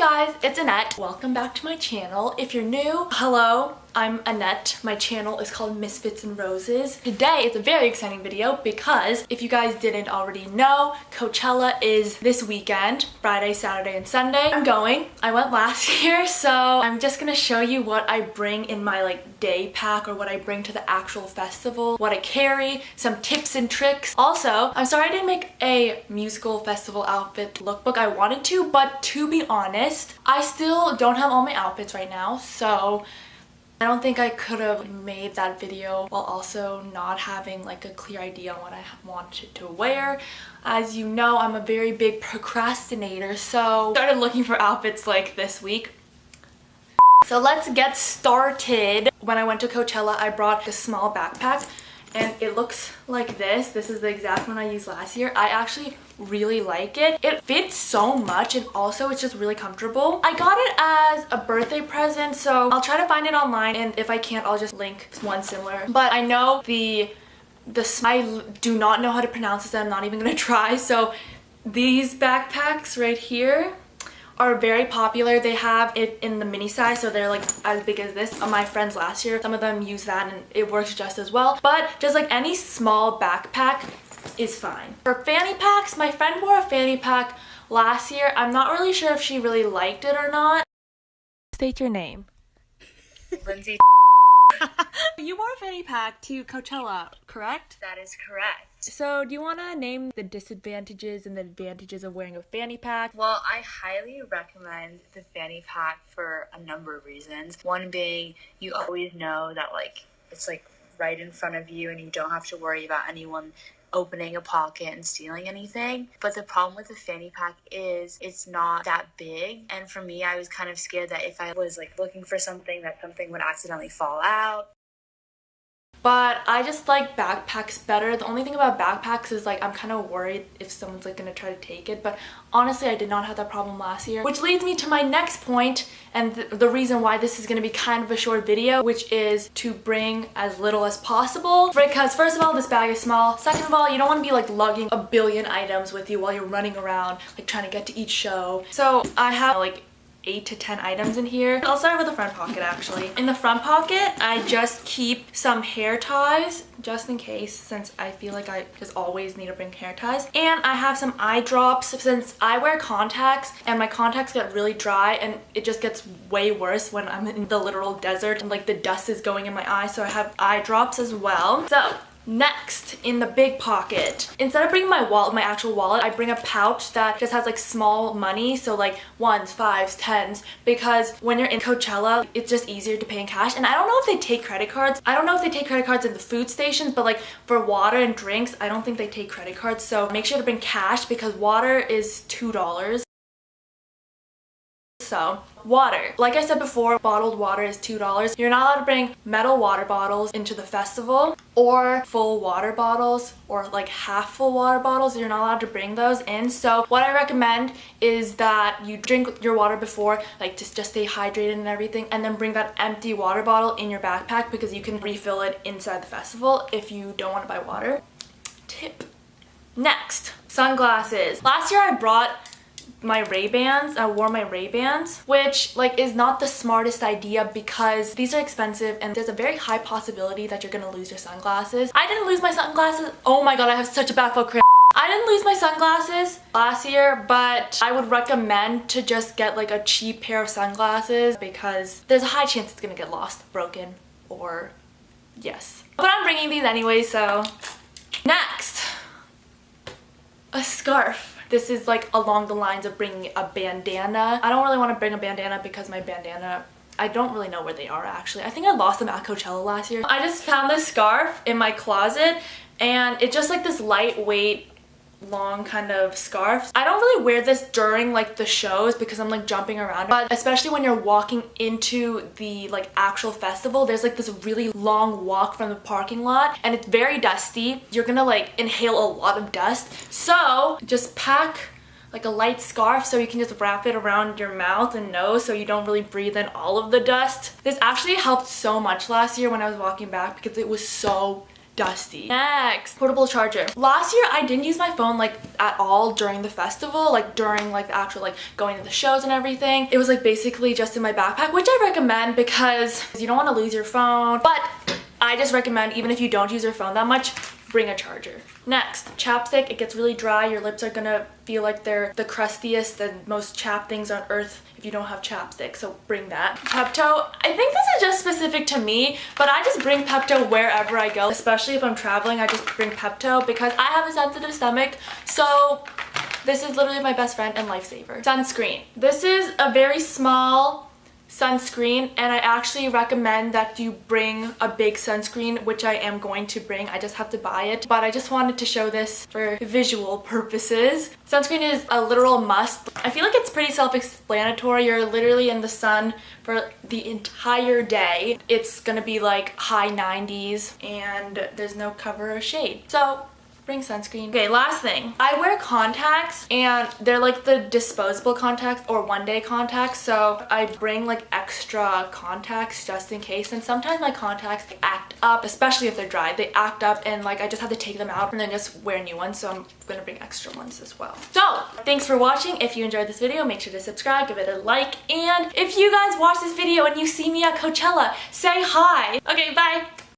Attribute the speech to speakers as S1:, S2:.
S1: guys, it's Annette. Welcome back to my channel. If you're new, hello. I'm Annette. My channel is called Misfits and Roses. Today it's a very exciting video because if you guys didn't already know, Coachella is this weekend, Friday, Saturday, and Sunday. I'm going. I went last year, so I'm just gonna show you what I bring in my day pack or what I bring to the actual festival, what I carry, some tips and tricks. Also, I'm sorry I didn't make a musical festival outfit lookbook. I wanted to, but to be honest, I still don't have all my outfits right now, so I don't think I could have made that video while also not having a clear idea on what I wanted to wear. As you know, I'm a very big procrastinator, so I started looking for outfits this week. So let's get started. When I went to Coachella, I brought a small backpack and it looks like this. This is the exact one I used last year. I actually really like it. It fits so much and also it's just really comfortable. I got it as a birthday present, so I'll try to find it online, and if I can't, I'll just link one similar. But I know I do not know how to pronounce this, and I'm not even gonna try. So these backpacks right here are very popular. They have it in the mini size, so they're as big as this. My friends last year, some of them use that and it works just as well. But just any small backpack is fine. For fanny packs, my friend wore a fanny pack last year. I'm not really sure if she really liked it or not. State your name.
S2: Lindsay.
S1: You wore a fanny pack to Coachella, correct?
S2: That is correct.
S1: So do you want to name the disadvantages and the advantages of wearing a fanny pack?
S2: Well, I highly recommend the fanny pack for a number of reasons. One being, you always know that it's right in front of you and you don't have to worry about anyone opening a pocket and stealing anything. But the problem with the fanny pack is it's not that big, and for me, I was kind of scared that if I was looking for something, that something would accidentally fall out.
S1: But I just like backpacks better. The only thing about backpacks is I'm kind of worried if someone's gonna try to take it, but honestly I did not have that problem last year. Which leads me to my next point, and the reason why this is gonna be kind of a short video, which is to bring as little as possible. Because first of all, this bag is small. Second of all, you don't want to be lugging a billion items with you while you're running around trying to get to each show. So I have 8 to 10 items in here. I'll start with the front pocket actually. In the front pocket, I just keep some hair ties just in case, since I feel I just always need to bring hair ties. And I have some eye drops since I wear contacts and my contacts get really dry and it just gets way worse when I'm in the literal desert and the dust is going in my eyes, so I have eye drops as well. So next, in the big pocket, instead of bringing my wallet, my actual wallet, I bring a pouch that just has small money, so ones, fives, tens, because when you're in Coachella, it's just easier to pay in cash. And I don't know if they take credit cards. I don't know if they take credit cards in the food stations, but for water and drinks, I don't think they take credit cards. So make sure to bring cash because water is $2. So, water. Like I said before, bottled water is $2. You're not allowed to bring metal water bottles into the festival, or full water bottles, or half full water bottles. You're not allowed to bring those in. So what I recommend is that you drink your water before, just stay hydrated and everything, and then bring that empty water bottle in your backpack because you can refill it inside the festival if you don't want to buy water. Tip. Next, sunglasses. Last year I brought my Ray-Bans. I wore my Ray-Bans, which is not the smartest idea because these are expensive and there's a very high possibility that you're gonna lose your sunglasses. I didn't lose my sunglasses. Oh my god, I have such a backflip cramp. I didn't lose my sunglasses last year, but I would recommend to just get a cheap pair of sunglasses because there's a high chance it's gonna get lost, broken, or yes. But I'm bringing these anyway, so. Next, a scarf. This is along the lines of bringing a bandana. I don't really want to bring a bandana because my bandana, I don't really know where they are actually. I think I lost them at Coachella last year. I just found this scarf in my closet and it's just this lightweight, long kind of scarf. I don't really wear this during the shows because I'm jumping around, but especially when you're walking into the actual festival, there's this really long walk from the parking lot and it's very dusty. You're gonna inhale a lot of dust, so just pack a light scarf so you can just wrap it around your mouth and nose so you don't really breathe in all of the dust. This actually helped so much last year when I was walking back because it was so dusty. Next, portable charger. Last year I didn't use my phone like at all during the festival, like during like the actual like going to the shows and everything. It was like basically just in my backpack, which I recommend because you don't want to lose your phone. But I just recommend, even if you don't use your phone that much, bring a charger. Next, chapstick. It gets really dry. Your lips are gonna feel like they're the crustiest and most chapped things on earth if you don't have chapstick, so bring that. Pepto. I think this is just specific to me, but I just bring Pepto wherever I go, especially if I'm traveling. I just bring Pepto because I have a sensitive stomach, so this is literally my best friend and lifesaver. Sunscreen. This is a very small sunscreen, and I actually recommend that you bring a big sunscreen, which I am going to bring. I just have to buy it, but I just wanted to show this for visual purposes. Sunscreen is a literal must. I feel like it's pretty self-explanatory. You're literally in the sun for the entire day. It's gonna be like high 90s and there's no cover or shade, so bring sunscreen. Okay, last thing. I wear contacts, and they're like the disposable contacts or one-day contacts, so I bring like extra contacts just in case. And sometimes my contacts act up, especially if they're dry. They act up and like I just have to take them out and then just wear new ones, so I'm gonna bring extra ones as well. So, thanks for watching. If you enjoyed this video, make sure to subscribe, give it a like, and if you guys watch this video and you see me at Coachella, say hi. Okay, bye!